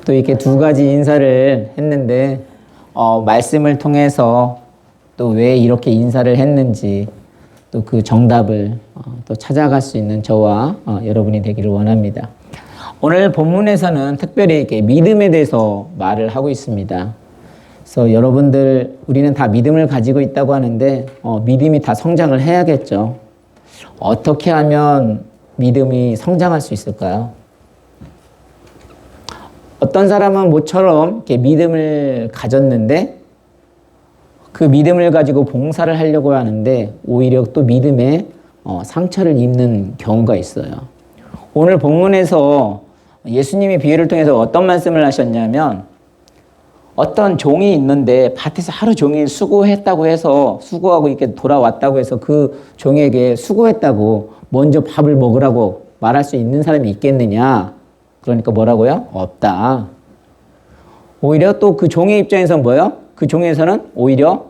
또 이렇게 두 가지 인사를 했는데 말씀을 통해서 또 왜 이렇게 인사를 했는지 또 그 정답을 또 찾아갈 수 있는 저와 여러분이 되기를 원합니다. 오늘 본문에서는 특별히 이렇게 믿음에 대해서 말을 하고 있습니다. 그래서 여러분들 우리는 다 믿음을 가지고 있다고 하는데 믿음이 다 성장을 해야겠죠. 어떻게 하면 믿음이 성장할 수 있을까요? 어떤 사람은 모처럼 이렇게 믿음을 가졌는데 그 믿음을 가지고 봉사를 하려고 하는데 오히려 또 믿음에 상처를 입는 경우가 있어요. 오늘 본문에서 예수님이 비유를 통해서 어떤 말씀을 하셨냐면 어떤 종이 있는데 밭에서 하루 종일 수고했다고 해서 수고하고 이렇게 돌아왔다고 해서 그 종에게 수고했다고 먼저 밥을 먹으라고 말할 수 있는 사람이 있겠느냐? 그러니까 뭐라고요? 없다. 오히려 또 그 종의 입장에서는 뭐예요? 그 종에서는 오히려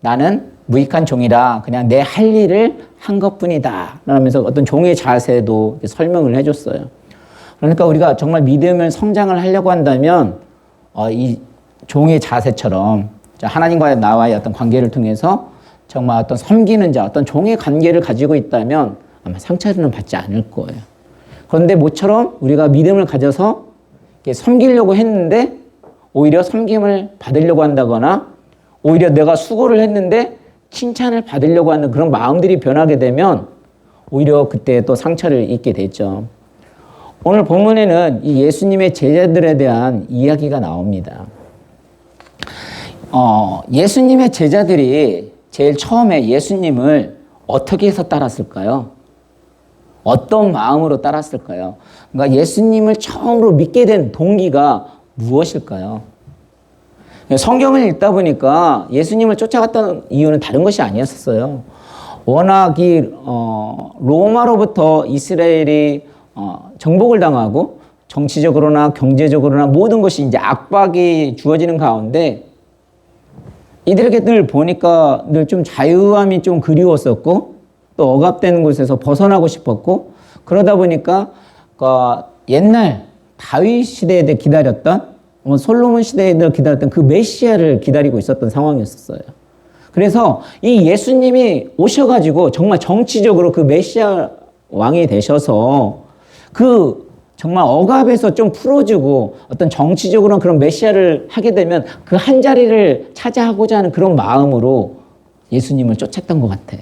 나는 무익한 종이라 그냥 내 할 일을 한 것뿐이다. 라면서 어떤 종의 자세도 설명을 해줬어요. 그러니까 우리가 정말 믿음을 성장을 하려고 한다면 이 종의 자세처럼 하나님과의 나와의 어떤 관계를 통해서 정말 어떤 섬기는 자, 어떤 종의 관계를 가지고 있다면 아마 상처는 받지 않을 거예요. 그런데 모처럼 우리가 믿음을 가져서 섬기려고 했는데 오히려 섬김을 받으려고 한다거나 오히려 내가 수고를 했는데 칭찬을 받으려고 하는 그런 마음들이 변하게 되면 오히려 그때 또 상처를 입게 됐죠. 오늘 본문에는 이 예수님의 제자들에 대한 이야기가 나옵니다. 예수님의 제자들이 제일 처음에 예수님을 어떻게 해서 따랐을까요? 어떤 마음으로 따랐을까요? 그러니까 예수님을 처음으로 믿게 된 동기가 무엇일까요? 성경을 읽다 보니까 예수님을 쫓아갔다는 이유는 다른 것이 아니었어요. 워낙 로마로부터 이스라엘이 정복을 당하고 정치적으로나 경제적으로나 모든 것이 이제 압박이 주어지는 가운데 이들에게 늘 보니까 늘 좀 자유함이 좀 그리웠었고 또 억압되는 곳에서 벗어나고 싶었고 그러다 보니까 옛날 다윗 시대에 기다렸던 솔로몬 시대에 기다렸던 그 메시아를 기다리고 있었던 상황이었어요. 그래서 이 예수님이 오셔가지고 정말 정치적으로 그 메시아 왕이 되셔서 그 정말 억압에서 좀 풀어주고 어떤 정치적으로 그런 메시아를 하게 되면 그 한 자리를 차지하고자 하는 그런 마음으로 예수님을 쫓았던 것 같아요.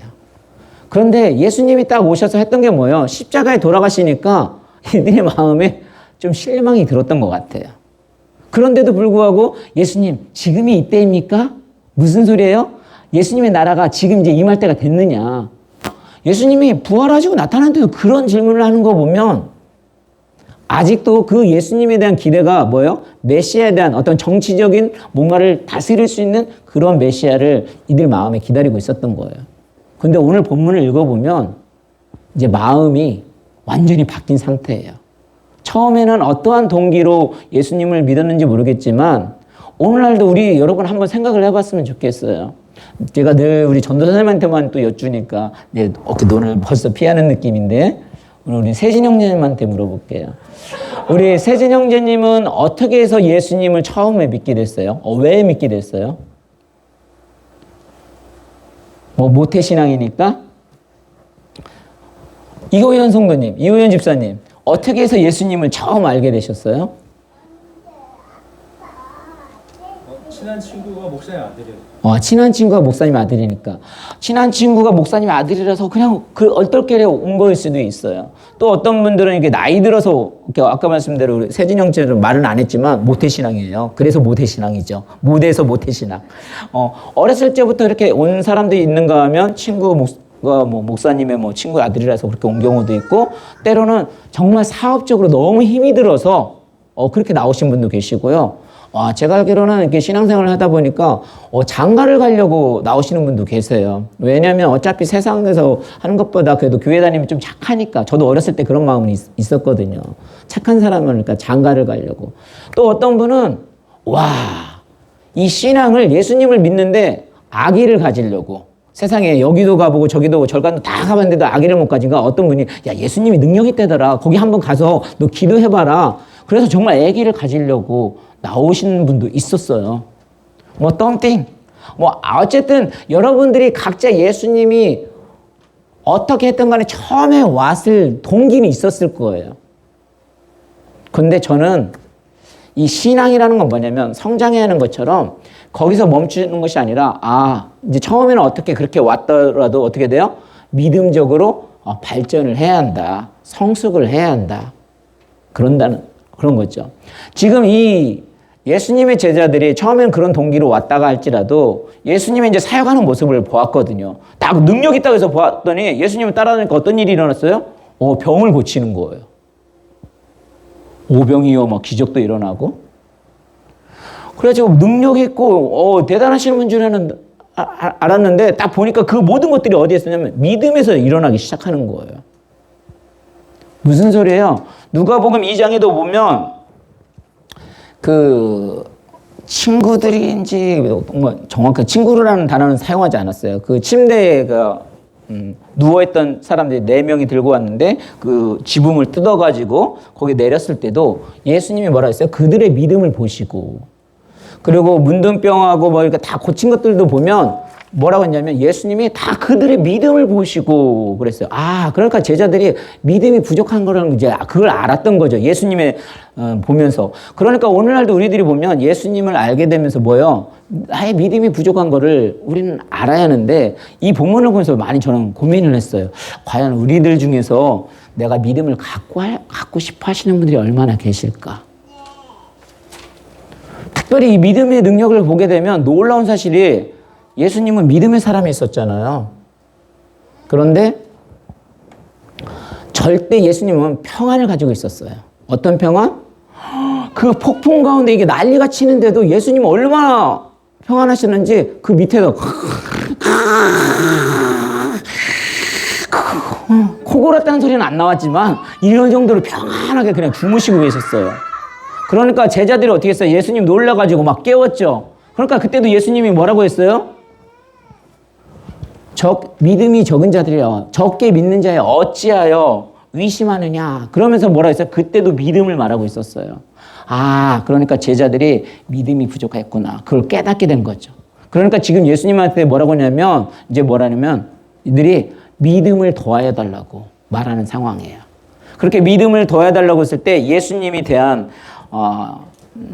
그런데 예수님이 딱 오셔서 했던 게 뭐예요? 십자가에 돌아가시니까 이들의 마음에 좀 실망이 들었던 것 같아요. 그런데도 불구하고 예수님 지금이 이때입니까? 무슨 소리예요? 예수님의 나라가 지금 이제 임할 때가 됐느냐? 예수님이 부활하시고 나타났는데도 그런 질문을 하는 거 보면 아직도 그 예수님에 대한 기대가 뭐예요? 메시아에 대한 어떤 정치적인 뭔가를 다스릴 수 있는 그런 메시아를 이들 마음에 기다리고 있었던 거예요. 근데 오늘 본문을 읽어보면 이제 마음이 완전히 바뀐 상태예요. 처음에는 어떠한 동기로 예수님을 믿었는지 모르겠지만 오늘날도 우리 여러분 한번 생각을 해봤으면 좋겠어요. 제가 늘 우리 전도 선생님한테만 또 여쭈니까 오늘 벌써 피하는 느낌인데 오늘 우리 세진 형제님한테 물어볼게요. 우리 세진 형제님은 어떻게 해서 예수님을 처음에 믿게 됐어요? 왜 믿게 됐어요? 모태신앙이니까? 이호연 성도님, 이호연 집사님 어떻게 해서 예수님을 처음 알게 되셨어요? 친한 친구가 목사님 아들이에요. 친한 친구가 목사님 아들이니까. 친한 친구가 목사님 아들이라서 그냥 그 얼떨결에 온 거일 수도 있어요. 또 어떤 분들은 이렇게 나이 들어서, 이렇게 아까 말씀대로 우리 세진 형제는 말은 안 했지만 모태신앙이에요. 그래서 모태신앙이죠. 모대에서 모태신앙. 어렸을 때부터 이렇게 온 사람들이 있는가 하면 목사님의 친구 아들이라서 그렇게 온 경우도 있고, 때로는 정말 사업적으로 너무 힘이 들어서 그렇게 나오신 분도 계시고요. 제가 알기로는 이렇게 신앙생활을 하다 보니까 장가를 가려고 나오시는 분도 계세요. 왜냐하면 어차피 세상에서 하는 것보다 그래도 교회 다니면 좀 착하니까. 저도 어렸을 때 그런 마음은 있었거든요. 착한 사람은 그러니까 장가를 가려고. 또 어떤 분은 이 신앙을 예수님을 믿는데 아기를 가지려고. 세상에 여기도 가보고 저기도 가보고 절간도 다 가봤는데도 아기를 못 가진가. 어떤 분이 예수님이 능력 있대더라. 거기 한번 가서 너 기도해봐라. 그래서 정말 아기를 가지려고 나오시는 분도 있었어요. 뭐 덤띵. 뭐 어쨌든 여러분들이 각자 예수님이 어떻게 했던 간에 처음에 왔을 동기는 있었을 거예요. 근데 저는 이 신앙이라는 건 뭐냐면 성장해야 하는 것처럼 거기서 멈추는 것이 아니라 이제 처음에는 어떻게 그렇게 왔더라도 어떻게 돼요? 믿음적으로 발전을 해야 한다. 성숙을 해야 한다. 그런 거죠. 지금 이 예수님의 제자들이 처음에는 그런 동기로 왔다가 할지라도 예수님이 이제 사역하는 모습을 보았거든요. 딱 능력 있다고 해서 보았더니 예수님을 따라다니까 어떤 일이 일어났어요? 병을 고치는 거예요. 오병이어 막 기적도 일어나고. 그래가지고 능력 있고 대단하신 분 줄 알았는데 딱 보니까 그 모든 것들이 어디에 있었냐면 믿음에서 일어나기 시작하는 거예요. 무슨 소리예요? 누가복음 2장에도 보면 그 친구들인지 뭐 정확한 친구라는 단어는 사용하지 않았어요. 그 침대에 누워있던 사람들이 4명이 들고 왔는데 그 지붕을 뜯어가지고 거기 내렸을 때도 예수님이 뭐라 했어요? 그들의 믿음을 보시고. 그리고 문둥병하고 뭐 이렇게 다 고친 것들도 보면 뭐라고 했냐면 예수님이 다 그들의 믿음을 보시고 그랬어요. 그러니까 제자들이 믿음이 부족한 거라는 이제 그걸 알았던 거죠. 예수님의 보면서. 그러니까 오늘날도 우리들이 보면 예수님을 알게 되면서 나의 믿음이 부족한 거를 우리는 알아야 하는데 이 본문을 보면서 많이 저는 고민을 했어요. 과연 우리들 중에서 내가 믿음을 갖고 싶어 하시는 분들이 얼마나 계실까? 특별히 이 믿음의 능력을 보게 되면 놀라운 사실이 예수님은 믿음의 사람이 있었잖아요. 그런데 절대 예수님은 평안을 가지고 있었어요. 어떤 평안? 그 폭풍 가운데 이게 난리가 치는데도 예수님은 얼마나 평안하셨는지 그 밑에서 코 골았다는 소리는 안 나왔지만 이런 정도로 평안하게 그냥 주무시고 계셨어요. 그러니까 제자들이 어떻게 했어요? 예수님 놀라가지고 막 깨웠죠. 그러니까 그때도 예수님이 뭐라고 했어요? 믿음이 적은 자들이여 적게 믿는 자여 어찌하여 의심하느냐. 그러면서 뭐라 했어요? 그때도 믿음을 말하고 있었어요. 그러니까 제자들이 믿음이 부족했구나. 그걸 깨닫게 된 거죠. 그러니까 지금 예수님한테 뭐라고 하냐면 이들이 믿음을 더하여 달라고 말하는 상황이에요. 그렇게 믿음을 더하여 달라고 했을 때 예수님이 대한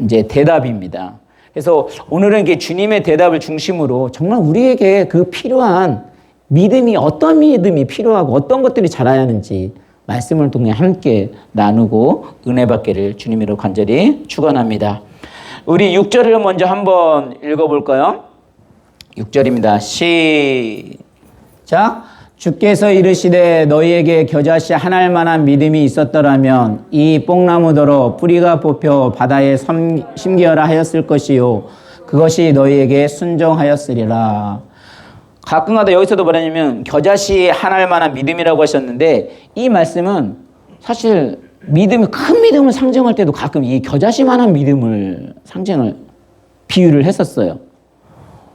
이제 대답입니다. 그래서 오늘은 이게 주님의 대답을 중심으로 정말 우리에게 그 필요한 믿음이 어떤 믿음이 필요하고 어떤 것들이 자라야 하는지 말씀을 통해 함께 나누고 은혜 받기를 주님으로 간절히 축원합니다. 우리 6절을 먼저 한번 읽어볼까요? 6절입니다. 시작. 주께서 이르시되 너희에게 겨자씨 한 알만한 믿음이 있었더라면 이 뽕나무더러 뿌리가 뽑혀 바다에 심기어라 하였을 것이요 그것이 너희에게 순종하였으리라. 가끔가다 여기서도 뭐라냐면 겨자씨 한 알만한 믿음이라고 하셨는데 이 말씀은 사실 큰 믿음을 상징할 때도 가끔 이 겨자씨만한 믿음을 비유를 했었어요.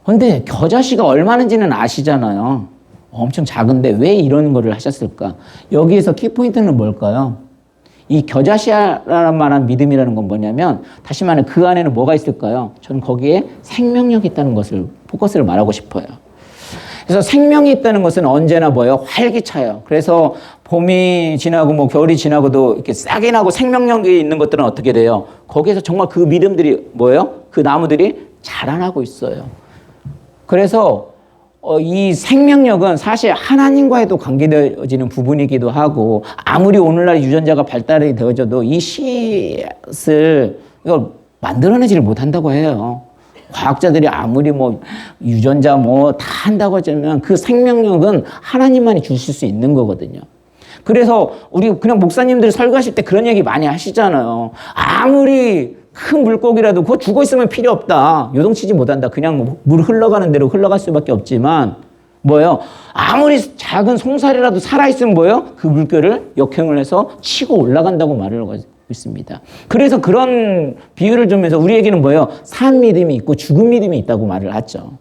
그런데 겨자씨가 얼마인지는 아시잖아요. 엄청 작은데 왜 이런 거를 하셨을까? 여기에서 키포인트는 뭘까요? 이 겨자씨라는 만한 믿음이라는 건 뭐냐면 다시 말해 그 안에는 뭐가 있을까요? 저는 거기에 생명력이 있다는 것을 포커스를 말하고 싶어요. 그래서 생명이 있다는 것은 언제나 활기차요. 그래서 봄이 지나고 뭐 겨울이 지나고도 이렇게 싹이 나고 생명력이 있는 것들은 어떻게 돼요? 거기에서 정말 그 믿음들이 그 나무들이 자라나고 있어요. 그래서 이 생명력은 사실 하나님과에도 관계되어지는 부분이기도 하고 아무리 오늘날 유전자가 발달이 되어져도 이 씨앗을 이걸 만들어내지를 못한다고 해요. 과학자들이 아무리 유전자 다 한다고 하자면 그 생명력은 하나님만이 주실 수 있는 거거든요. 그래서 우리 그냥 목사님들 설교하실 때 그런 얘기 많이 하시잖아요. 아무리 큰 물고기라도 그거 죽어 있으면 필요 없다. 요동치지 못한다. 그냥 물 흘러가는 대로 흘러갈 수밖에 없지만 아무리 작은 송사리라도 살아있으면 그 물결을 역행을 해서 치고 올라간다고 말을 하고 있습니다. 그래서 그런 비유를 주면서 우리에게는 산 믿음이 있고 죽은 믿음이 있다고 말을 하죠.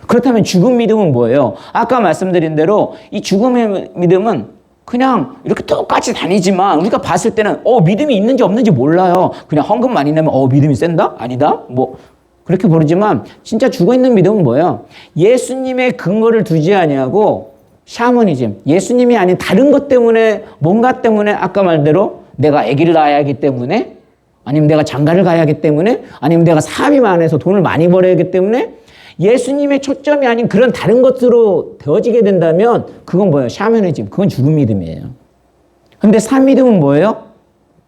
그렇다면 죽은 믿음은 뭐예요? 아까 말씀드린 대로 이 죽음의 믿음은 그냥 이렇게 똑같이 다니지만 우리가 봤을 때는 믿음이 있는지 없는지 몰라요. 그냥 헌금 많이 내면 믿음이 센다? 아니다? 뭐 그렇게 부르지만 진짜 죽어있는 믿음은 뭐예요? 예수님의 근거를 두지 아니하고 샤머니즘, 예수님이 아닌 다른 것 때문에, 뭔가 때문에, 아까 말대로 내가 아기를 낳아야 하기 때문에, 아니면 내가 장가를 가야 하기 때문에, 아니면 내가 사업이 많아서 돈을 많이 벌어야 하기 때문에 예수님의 초점이 아닌 그런 다른 것으로 되어지게 된다면 그건 뭐예요? 샤머니즘, 그건 죽은 믿음이에요. 근데 산 믿음은 뭐예요?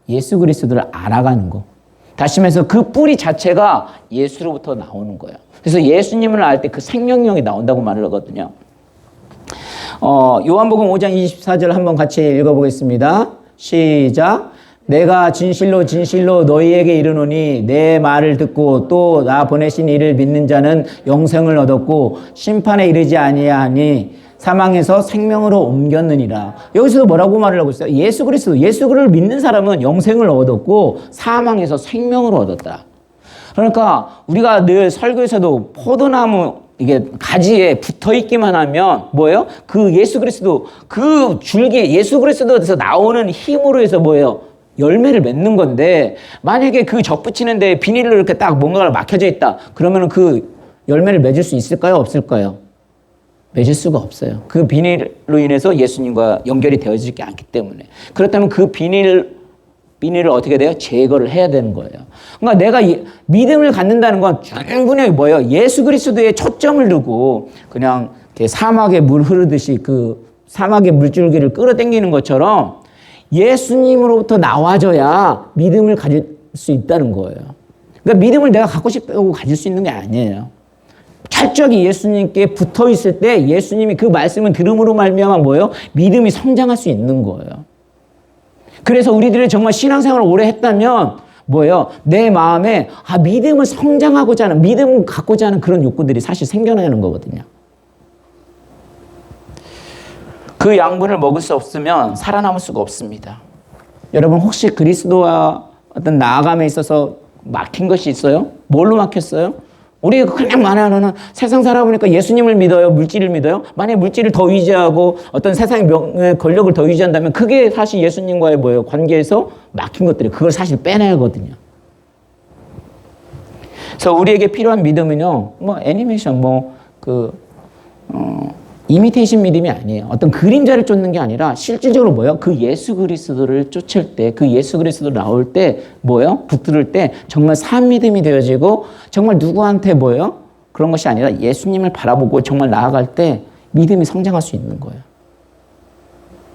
예수 그리스도를 알아가는 거. 다시 말해서 그 뿌리 자체가 예수로부터 나오는 거예요. 그래서 예수님을 알 때 그 생명력이 나온다고 말을 하거든요. 요한복음 5장 24절 한번 같이 읽어보겠습니다. 시작. 내가 진실로 진실로 너희에게 이르노니 내 말을 듣고 또 나 보내신 이를 믿는 자는 영생을 얻었고 심판에 이르지 아니하니 사망에서 생명으로 옮겼느니라. 여기서도 뭐라고 말을 하고 있어요? 예수 그리스도를 믿는 사람은 영생을 얻었고 사망에서 생명을 얻었다. 그러니까 우리가 늘 설교에서도 포도나무 이게 가지에 붙어 있기만 하면 뭐예요? 그 예수 그리스도 그 줄기 예수 그리스도에서 나오는 힘으로 해서 뭐예요? 열매를 맺는 건데 만약에 그 접붙이는데 비닐로 이렇게 딱 뭔가가 막혀져 있다. 그러면 그 열매를 맺을 수 있을까요? 없을까요? 맺을 수가 없어요. 그 비닐로 인해서 예수님과 연결이 되어지지 않기 때문에. 그렇다면 그 비닐을 어떻게 돼요? 제거를 해야 되는 거예요. 그러니까 내가 믿음을 갖는다는 건 충분히 뭐예요? 예수 그리스도에 초점을 두고 그냥 사막에 물 흐르듯이 그 사막의 물줄기를 끌어당기는 것처럼 예수님으로부터 나와줘야 믿음을 가질 수 있다는 거예요. 그러니까 믿음을 내가 갖고 싶다고 가질 수 있는 게 아니에요. 철저히 예수님께 붙어 있을 때 예수님이 그 말씀을 들음으로 말미암아 뭐예요? 믿음이 성장할 수 있는 거예요. 그래서 우리들이 정말 신앙생활을 오래 했다면 뭐예요? 내 마음에 믿음을 성장하고자 하는, 믿음을 갖고자 하는 그런 욕구들이 사실 생겨나는 거거든요. 그 양분을 먹을 수 없으면 살아남을 수가 없습니다. 여러분 혹시 그리스도와 어떤 나아감에 있어서 막힌 것이 있어요? 뭘로 막혔어요? 우리가 그냥 말하는 세상 살아보니까 예수님을 믿어요? 물질을 믿어요? 만약에 물질을 더 의지하고 어떤 세상의 권력을 더 의지한다면 그게 사실 예수님과의 뭐예요? 관계에서 막힌 것들이 그걸 사실 빼내야 하거든요. 그래서 우리에게 필요한 믿음은요, 애니메이션, 이미테이션 믿음이 아니에요. 어떤 그림자를 쫓는 게 아니라 실질적으로 뭐예요? 그 예수 그리스도를 쫓을 때, 그 예수 그리스도 나올 때 뭐예요? 붙들을 때 정말 산 믿음이 되어지고 정말 누구한테 뭐예요? 그런 것이 아니라 예수님을 바라보고 정말 나아갈 때 믿음이 성장할 수 있는 거예요.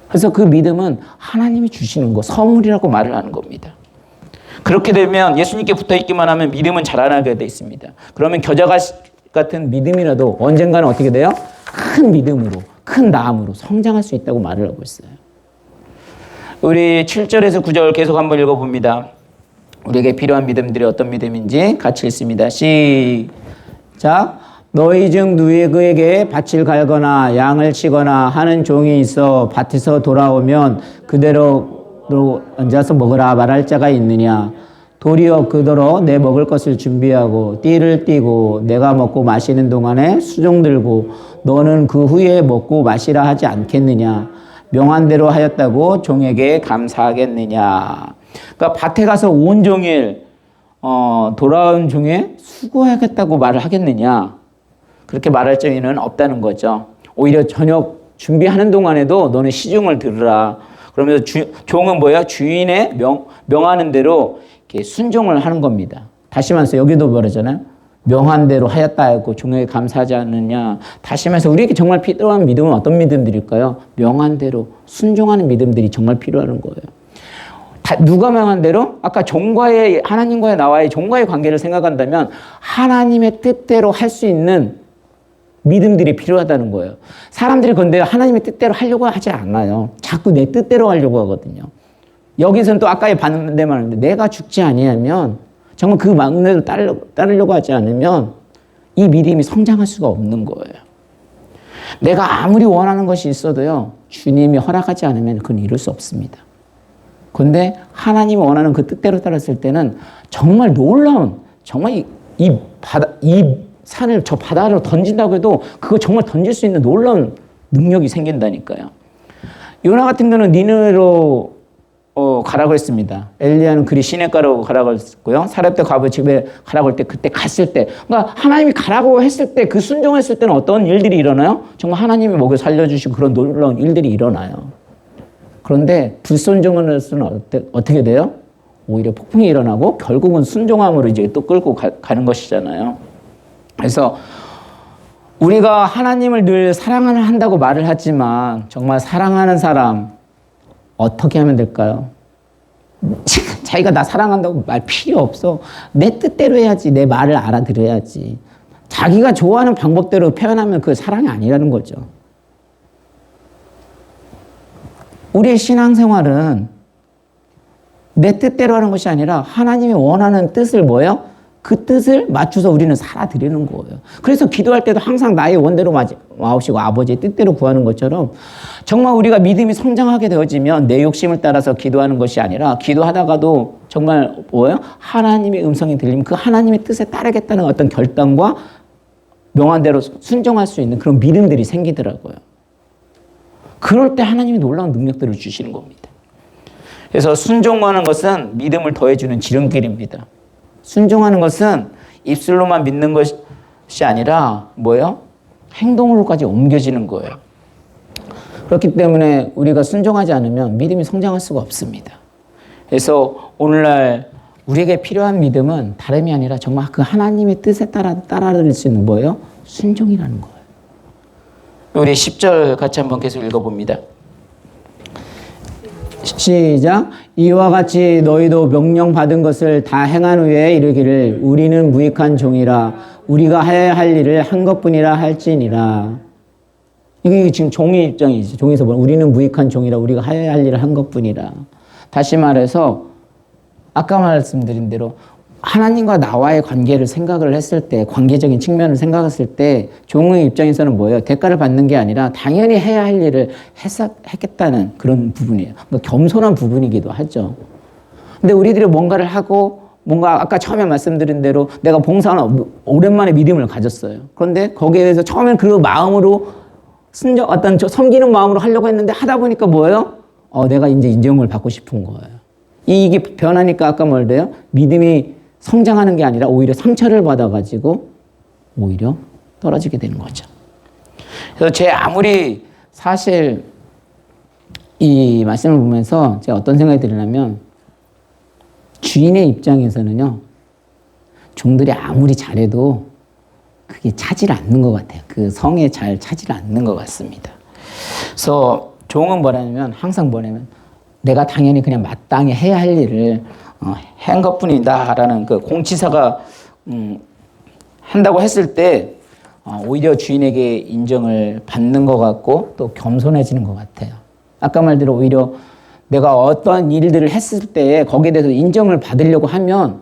그래서 그 믿음은 하나님이 주시는 거, 선물이라고 말을 하는 겁니다. 그렇게 되면 예수님께 붙어 있기만 하면 믿음은 자라나게 돼 있습니다. 그러면 겨자 같은 믿음이라도 언젠가는 어떻게 돼요? 큰 믿음으로, 큰 나음으로 성장할 수 있다고 말을 하고 있어요. 우리 7절에서 9절 계속 한번 읽어봅니다. 우리에게 필요한 믿음들이 어떤 믿음인지 같이 읽습니다. 시작. 너희 중 누구에게 밭을 갈거나 양을 치거나 하는 종이 있어 밭에서 돌아오면 그대로 앉아서 먹으라 말할 자가 있느냐. 도리어 그더러 내 먹을 것을 준비하고 띠를 띠고 내가 먹고 마시는 동안에 수종 들고 너는 그 후에 먹고 마시라 하지 않겠느냐. 명한 대로 하였다고 종에게 감사하겠느냐. 그러니까 밭에 가서 온종일 돌아온 중에 수고하겠다고 말을 하겠느냐. 그렇게 말할 정의는 없다는 거죠. 오히려 저녁 준비하는 동안에도 너는 시중을 들으라. 그러면서 종은 뭐야? 주인의 명하는 대로 순종을 하는 겁니다. 다시 말해서 여기도 말하잖아요. 명한 대로 하였다 하고 종에게 감사하지 않느냐. 다시 말해서 우리에게 정말 필요한 믿음은 어떤 믿음들일까요? 명한 대로 순종하는 믿음들이 정말 필요한 거예요. 누가 명한 대로? 아까 하나님과의 나와의 종과의 관계를 생각한다면 하나님의 뜻대로 할 수 있는 믿음들이 필요하다는 거예요. 사람들이 근데 하나님의 뜻대로 하려고 하지 않아요. 자꾸 내 뜻대로 하려고 하거든요. 여기서는 또 아까의 반대 말인데 내가 죽지 아니하면 정말 그 막내를 따르려고 하지 않으면 이 믿음이 성장할 수가 없는 거예요. 내가 아무리 원하는 것이 있어도요, 주님이 허락하지 않으면 그건 이룰 수 없습니다. 그런데 하나님이 원하는 그 뜻대로 따랐을 때는 정말 놀라운, 정말 이 산을 저 바다로 던진다고 해도 그거 정말 던질 수 있는 놀라운 능력이 생긴다니까요. 요나 같은 경우는 니느웨로 가라고 했습니다. 엘리야는 그리 시내가로 가라고 했고요. 사렙대 과부 집에 가라고 할 때 그때 갔을 때, 그러니까 하나님이 가라고 했을 때 그 순종했을 때는 어떤 일들이 일어나요? 정말 하나님이 목을 살려주시고 그런 놀라운 일들이 일어나요. 그런데 불순종을 해서는 어떻게 돼요? 오히려 폭풍이 일어나고 결국은 순종함으로 이제 또 끌고 가는 것이잖아요. 그래서 우리가 하나님을 늘 사랑을 한다고 말을 하지만 정말 사랑하는 사람 어떻게 하면 될까요? 자기가 나 사랑한다고 말 필요 없어. 내 뜻대로 해야지. 내 말을 알아들어야지. 자기가 좋아하는 방법대로 표현하면 그 사랑이 아니라는 거죠. 우리의 신앙생활은 내 뜻대로 하는 것이 아니라 하나님이 원하는 뜻을 뭐예요? 그 뜻을 맞춰서 우리는 살아드리는 거예요. 그래서 기도할 때도 항상 나의 원대로 마옵시고 아버지의 뜻대로 구하는 것처럼 정말 우리가 믿음이 성장하게 되어지면 내 욕심을 따라서 기도하는 것이 아니라 기도하다가도 정말 뭐예요? 하나님의 음성이 들리면 그 하나님의 뜻에 따르겠다는 어떤 결단과 명한대로 순종할 수 있는 그런 믿음들이 생기더라고요. 그럴 때 하나님이 놀라운 능력들을 주시는 겁니다. 그래서 순종하는 것은 믿음을 더해주는 지름길입니다. 순종하는 것은 입술로만 믿는 것이 아니라 뭐예요? 행동으로까지 옮겨지는 거예요. 그렇기 때문에 우리가 순종하지 않으면 믿음이 성장할 수가 없습니다. 그래서 오늘날 우리에게 필요한 믿음은 다름이 아니라 정말 그 하나님의 뜻에 따라들 수 있는 뭐예요? 순종이라는 거예요. 우리 10절 같이 한번 계속 읽어봅니다. 시작. 이와 같이 너희도 명령받은 것을 다 행한 후에 이르기를 우리는 무익한 종이라 우리가 해야 할 일을 한 것뿐이라 할지니라. 이게 지금 종의 입장이지. 종에서 보면 우리는 무익한 종이라 우리가 해야 할 일을 한 것뿐이라. 다시 말해서 아까 말씀드린 대로 하나님과 나와의 관계를 생각을 했을 때, 관계적인 측면을 생각했을 때 종의 입장에서는 뭐예요? 대가를 받는 게 아니라 당연히 해야 할 일을 했겠다는 그런 부분이에요. 그러니까 겸손한 부분이기도 하죠. 근데 우리들이 뭔가를 하고 뭔가 아까 처음에 말씀드린 대로 내가 봉사하는 오랜만에 믿음을 가졌어요. 그런데 거기에 대해서 처음엔 그 마음으로 어떤 섬기는 마음으로 하려고 했는데 하다 보니까 뭐예요? 내가 이제 인정을 받고 싶은 거예요. 이게 변하니까 아까 뭐래요? 믿음이 성장하는 게 아니라 오히려 상처를 받아가지고 오히려 떨어지게 되는 거죠. 그래서 제 아무리 사실 이 말씀을 보면서 제가 어떤 생각이 들냐면 주인의 입장에서는요, 종들이 아무리 잘해도 그게 차질 않는 것 같아요. 그 성에 잘 차질 않는 것 같습니다. 그래서 종은 뭐냐면 항상 뭐냐면 내가 당연히 그냥 마땅히 해야 할 일을 한 것뿐이다라는 그 공치사가 한다고 했을 때 오히려 주인에게 인정을 받는 것 같고 또 겸손해지는 것 같아요. 아까 말대로 오히려 내가 어떤 일들을 했을 때 거기에 대해서 인정을 받으려고 하면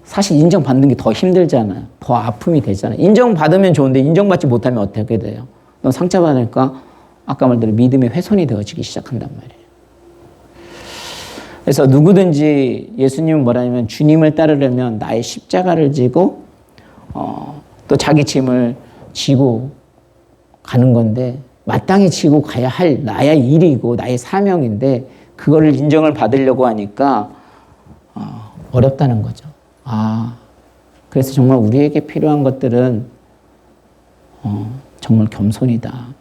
사실 인정받는 게 더 힘들잖아요. 더 아픔이 되잖아요. 인정받으면 좋은데 인정받지 못하면 어떻게 돼요? 너 상처받으니까 아까 말대로 믿음의 훼손이 되어지기 시작한단 말이에요. 그래서 누구든지 예수님은 뭐라냐면 주님을 따르려면 나의 십자가를 지고 또 자기 짐을 지고 가는 건데 마땅히 지고 가야 할 나의 일이고 나의 사명인데 그거를 인정을 받으려고 하니까 어렵다는 거죠. 그래서 정말 우리에게 필요한 것들은 정말 겸손이다.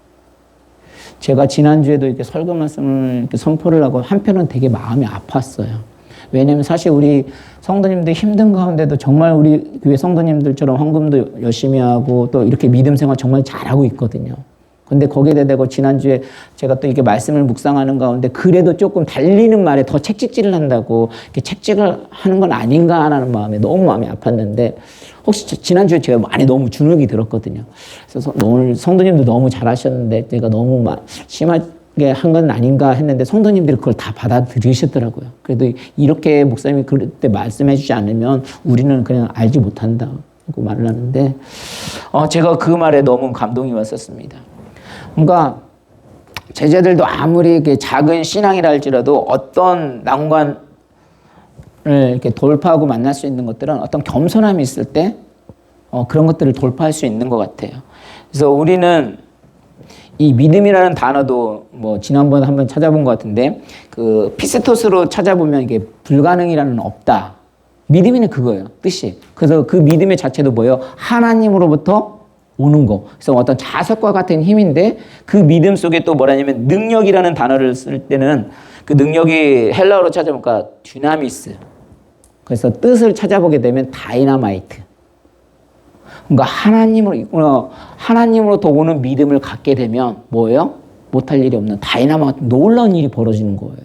제가 지난주에도 이렇게 설교 말씀을 이렇게 선포를 하고 한편은 되게 마음이 아팠어요. 왜냐면 사실 우리 성도님들 힘든 가운데도 정말 우리 교회 성도님들처럼 헌금도 열심히 하고 또 이렇게 믿음 생활 정말 잘하고 있거든요. 근데 거기에 대고 지난주에 제가 또 이렇게 말씀을 묵상하는 가운데 그래도 조금 달리는 말에 더 책찍질을 한다고 이렇게 책찍을 하는 건 아닌가 하는 마음에 너무 마음이 아팠는데 혹시 지난주에 제가 많이 너무 주눅이 들었거든요. 그래서 오늘 성도님도 너무 잘하셨는데 제가 너무 심하게 한 건 아닌가 했는데 성도님들이 그걸 다 받아들이셨더라고요. 그래도 이렇게 목사님이 그때 말씀해 주지 않으면 우리는 그냥 알지 못한다고 말을 하는데 제가 그 말에 너무 감동이 왔었습니다. 그러니까 제자들도 아무리 작은 신앙이라 할지라도 어떤 난관을 이렇게 돌파하고 만날 수 있는 것들은 어떤 겸손함이 있을 때 그런 것들을 돌파할 수 있는 것 같아요. 그래서 우리는 이 믿음이라는 단어도 뭐 지난번에 한번 찾아본 것 같은데 그 피스토스로 찾아보면 이게 불가능이라는 없다. 믿음이는 그거예요. 뜻이. 그래서 그 믿음의 자체도 뭐예요? 하나님으로부터 오는 거. 그래서 어떤 자석과 같은 힘인데 그 믿음 속에 또 뭐라냐면 능력이라는 단어를 쓸 때는 그 능력이 헬라어로 찾아보니까 듀나미스. 그래서 뜻을 찾아보게 되면 다이나마이트. 그러니까 하나님으로부터 오는 믿음을 갖게 되면 뭐예요? 못할 일이 없는 다이나마이트 놀라운 일이 벌어지는 거예요.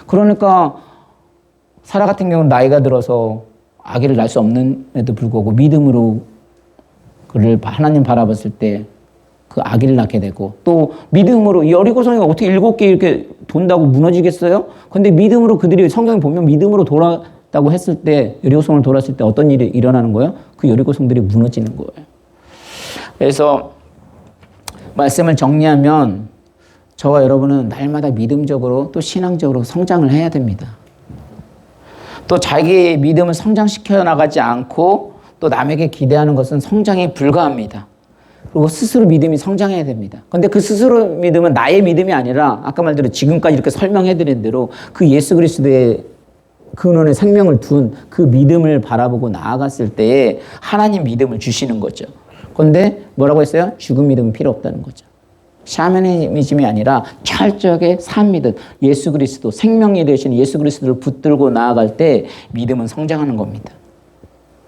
그러니까 사라 같은 경우는 나이가 들어서 아기를 낳을 수 없는에도 불구하고 믿음으로 그를 하나님 바라봤을 때 그 아기를 낳게 되고 또 믿음으로 여리고성이가 어떻게 7개 이렇게 돈다고 무너지겠어요? 근데 믿음으로 그들이 성경에 보면 믿음으로 돌았다고 했을 때 여리고성을 돌았을 때 어떤 일이 일어나는 거예요? 그 여리고성들이 무너지는 거예요. 그래서 말씀을 정리하면 저와 여러분은 날마다 믿음적으로 또 신앙적으로 성장을 해야 됩니다. 또 자기 믿음을 성장시켜 나가지 않고 또 남에게 기대하는 것은 성장에 불과합니다. 그리고 스스로 믿음이 성장해야 됩니다. 근데 그 스스로 믿음은 나의 믿음이 아니라 아까 말대로 지금까지 이렇게 설명해 드린 대로 그 예수 그리스도의 근원의 생명을 둔 그 믿음을 바라보고 나아갔을 때에 하나님 믿음을 주시는 거죠. 그런데 뭐라고 했어요? 죽은 믿음은 필요 없다는 거죠. 샤머니즘이 아니라 철저하게 산 믿음, 예수 그리스도, 생명이 되시는 예수 그리스도를 붙들고 나아갈 때 믿음은 성장하는 겁니다.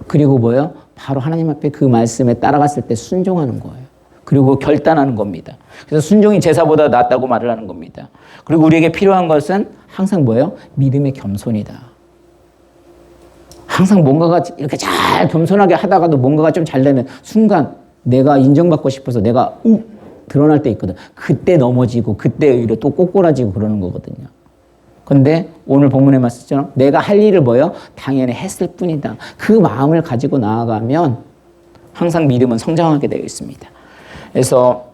그리고 뭐예요? 바로 하나님 앞에 그 말씀에 따라갔을 때 순종하는 거예요. 그리고 결단하는 겁니다. 그래서 순종이 제사보다 낫다고 말을 하는 겁니다. 그리고 우리에게 필요한 것은 항상 뭐예요? 믿음의 겸손이다. 항상 뭔가가 이렇게 잘 겸손하게 하다가도 뭔가가 좀 잘 되면 순간 내가 인정받고 싶어서 내가 드러날 때 있거든. 그때 넘어지고 그때 오히려 또 꼬꾸라지고 그러는 거거든요. 근데 오늘 본문의 말씀처럼 내가 할 일을 뭐예요? 당연히 했을 뿐이다. 그 마음을 가지고 나아가면 항상 믿음은 성장하게 되어 있습니다. 그래서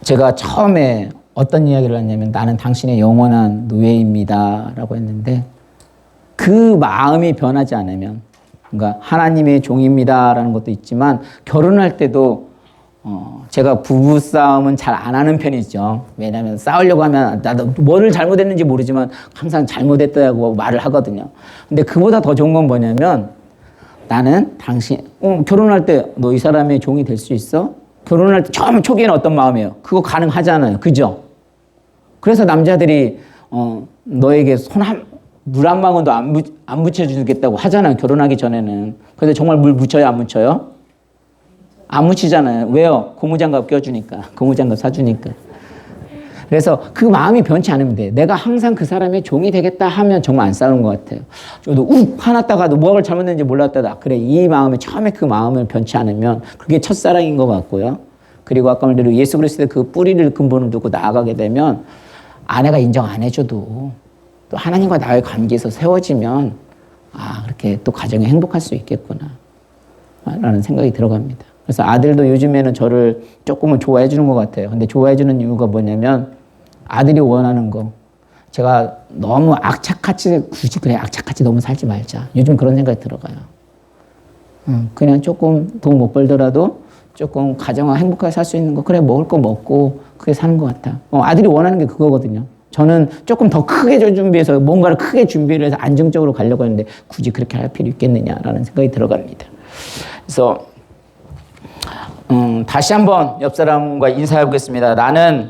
제가 처음에 어떤 이야기를 했냐면 나는 당신의 영원한 노예입니다 라고 했는데 그 마음이 변하지 않으면 그러니까 하나님의 종입니다 라는 것도 있지만 결혼할 때도 제가 부부싸움은 잘 안 하는 편이죠. 왜냐하면 싸우려고 하면 나도 뭐를 잘못했는지 모르지만 항상 잘못했다고 말을 하거든요. 근데 그보다 더 좋은 건 뭐냐면 나는 당신 결혼할 때 너 이 사람의 종이 될 수 있어? 결혼할 때 처음 초기에는 어떤 마음이에요? 그거 가능하잖아요. 그죠? 그래서 남자들이 너에게 물 한 방울도 안 묻혀주겠다고 하잖아요. 결혼하기 전에는. 근데 정말 물 묻혀요? 안 묻혀요? 안 묻히잖아요. 왜요? 고무장갑 껴주니까. 고무장갑 사주니까. 그래서 그 마음이 변치 않으면 돼. 내가 항상 그 사람의 종이 되겠다 하면 정말 안 싸우는 것 같아요. 저도 화났다가도 뭐가 잘못했는지 몰랐다가 그래 이 마음에 처음에 그 마음을 변치 않으면 그게 첫사랑인 것 같고요. 그리고 아까 말대로 예수 그리스도의 그 뿌리를 근본을 두고 나아가게 되면 아내가 인정 안 해줘도 또 하나님과 나의 관계에서 세워지면 그렇게 또 가정이 행복할 수 있겠구나 라는 생각이 들어갑니다. 그래서 아들도 요즘에는 저를 조금은 좋아해 주는 것 같아요. 근데 좋아해 주는 이유가 뭐냐면 아들이 원하는 거. 제가 너무 악착같이 굳이 그래 악착같이 너무 살지 말자. 요즘 그런 생각이 들어가요. 그냥 조금 돈 못 벌더라도 조금 가정을 행복하게 살 수 있는 거. 그래 먹을 거 먹고 그게 사는 것 같아. 아들이 원하는 게 그거거든요. 저는 조금 더 크게 준비해서 뭔가를 크게 준비를 해서 안정적으로 가려고 했는데 굳이 그렇게 할 필요 있겠느냐라는 생각이 들어갑니다. 그래서 다시 한번 옆 사람과 인사해 보겠습니다. 나는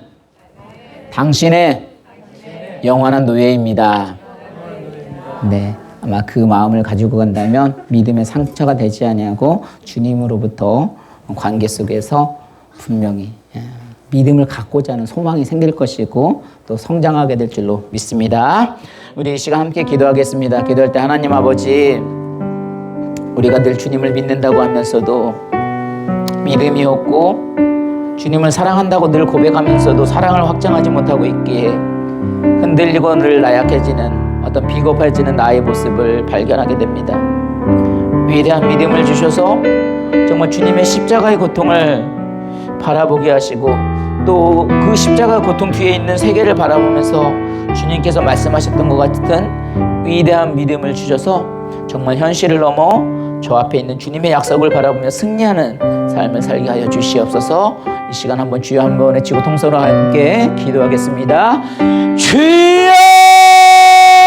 당신의 영원한 노예입니다. 네, 아마 그 마음을 가지고 간다면 믿음의 상처가 되지 아니하고 주님으로부터 관계 속에서 분명히 믿음을 갖고자 하는 소망이 생길 것이고 또 성장하게 될 줄로 믿습니다. 우리 이 시간 함께 기도하겠습니다. 기도할 때 하나님 아버지, 우리가 늘 주님을 믿는다고 하면서도 믿음이 없고 주님을 사랑한다고 늘 고백하면서도 사랑을 확장하지 못하고 있기에 흔들리고 늘 나약해지는 어떤 비겁해지는 나의 모습을 발견하게 됩니다. 위대한 믿음을 주셔서 정말 주님의 십자가의 고통을 바라보게 하시고 또 그 십자가 고통 뒤에 있는 세계를 바라보면서 주님께서 말씀하셨던 것 같은 위대한 믿음을 주셔서 정말 현실을 넘어 저 앞에 있는 주님의 약속을 바라보며 승리하는 삶을 살게 하여 주시옵소서. 이 시간 한번 주여 한번 외치고 통성으로 함께 기도하겠습니다. 주여!